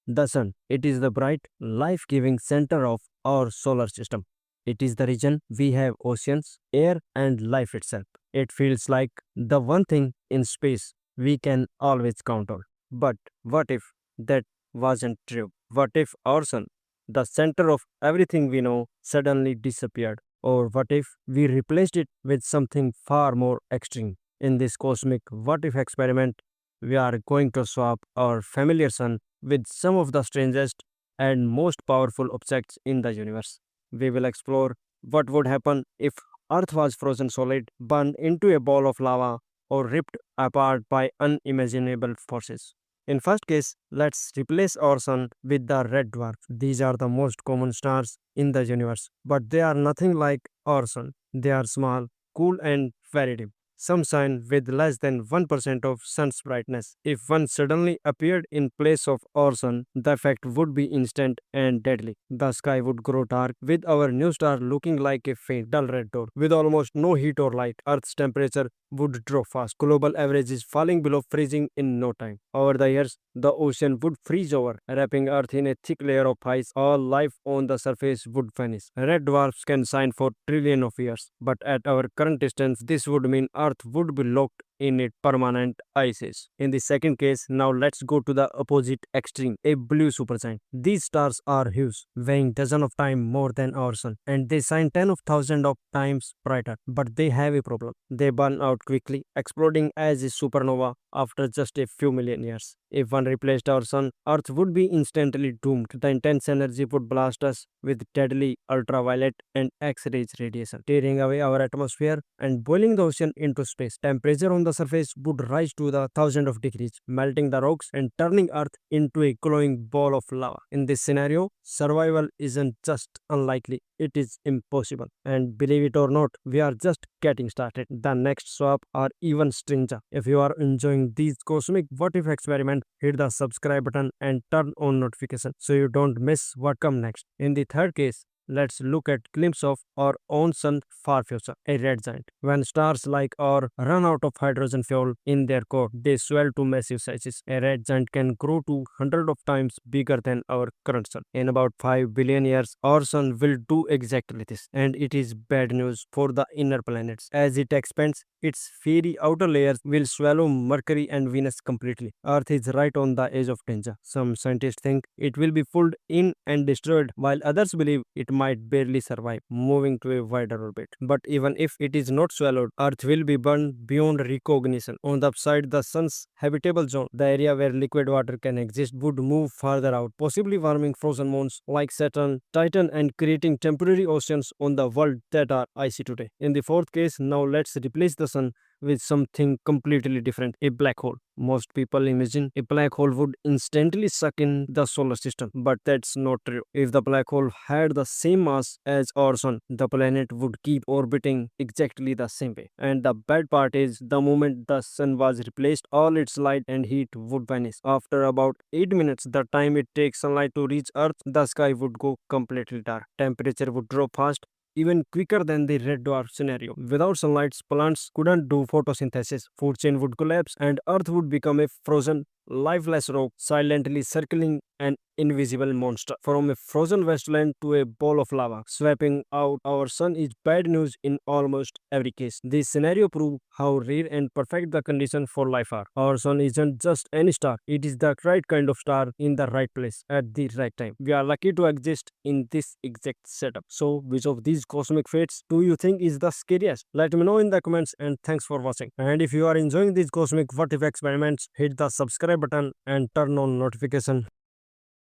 The sun. It is the bright, life-giving center of our solar system. It is the region we have oceans, air, and life itself. It feels like the one thing in space we can always count on. But what if that wasn't true? What if our sun, the center of everything we know, suddenly disappeared? Or what if we replaced it with something far more extreme? In this cosmic what if experiment, we are going to swap our familiar sun with some of the strangest and most powerful objects in the universe. We will explore what would happen if Earth was frozen solid, burned into a ball of lava, or ripped apart by unimaginable forces. In first case, let's replace our sun with the red dwarf. These are the most common stars in the universe, but they are nothing like our sun. They are small, cool, and very dim. Some shine with less than 1% of sun's brightness. If one suddenly appeared in place of our sun, the effect would be instant and deadly. The sky would grow dark, with our new star looking like a faint, dull red dot. With almost no heat or light, Earth's temperature would drop fast. Global averages falling below freezing in no time. Over the years, the ocean would freeze over, wrapping Earth in a thick layer of ice. All life on the surface would vanish. Red dwarfs can shine for trillions of years, but at our current distance, this would mean Earth would be locked in a permanent ice age. In the second case, now let's go to the opposite extreme, a blue supergiant. These stars are huge, weighing dozens of times more than our sun, and they shine 10 of thousands of times brighter. But they have a problem. They burn out quickly, exploding as a supernova after just a few million years. If one replaced our sun, Earth would be instantly doomed. The intense energy would blast us with deadly ultraviolet and X-rays radiation, tearing away our atmosphere and boiling the ocean into space. Temperature on the surface would rise to the thousands of degrees, melting the rocks and turning Earth into a glowing ball of lava. In this scenario, survival isn't just unlikely, it is impossible. And believe it or not, we are just getting started. The next swap are even stranger. If you are enjoying these cosmic what if experiment, hit the subscribe button and turn on notification so you don't miss what come next. In the third case, let's look at glimpse of our own sun far future, a red giant. When stars like our run out of hydrogen fuel in their core, they swell to massive sizes. A red giant can grow to hundred of times bigger than our current sun. In about 5 billion years, our sun will do exactly this, and it is bad news for the inner planets. As it expands, its fiery outer layers will swallow Mercury and Venus completely. Earth is right on the edge of danger. Some scientists think it will be pulled in and destroyed, while others believe it might barely survive, moving to a wider orbit. But even if it is not swallowed, Earth will be burned beyond recognition. On the upside, the sun's habitable zone, the area where liquid water can exist, would move farther out, possibly warming frozen moons like Saturn, Titan, and creating temporary oceans on the world that are icy today. In the fourth case, now let's replace the sun with something completely different, a black hole. Most people imagine a black hole would instantly suck in the solar system, but that's not true. If the black hole had the same mass as our sun, the planet would keep orbiting exactly the same way. And the bad part is, the moment the sun was replaced, all its light and heat would vanish. After about 8 minutes, the time it takes sunlight to reach Earth, the sky would go completely dark. Temperature would drop fast, even quicker than the red dwarf scenario. Without sunlight, plants couldn't do photosynthesis, food chain would collapse, and Earth would become a frozen, lifeless rock, silently circling an invisible monster. From a frozen wasteland to a ball of lava, swapping out our sun is bad news in almost every case. This scenario proves how rare and perfect the conditions for life are. Our sun isn't just any star, it is the right kind of star in the right place at the right time. We are lucky to exist in this exact setup. So, which of these cosmic fates do you think is the scariest? Let me know in the comments, and thanks for watching. And if you are enjoying these cosmic what if experiments, hit the subscribe button and turn on notification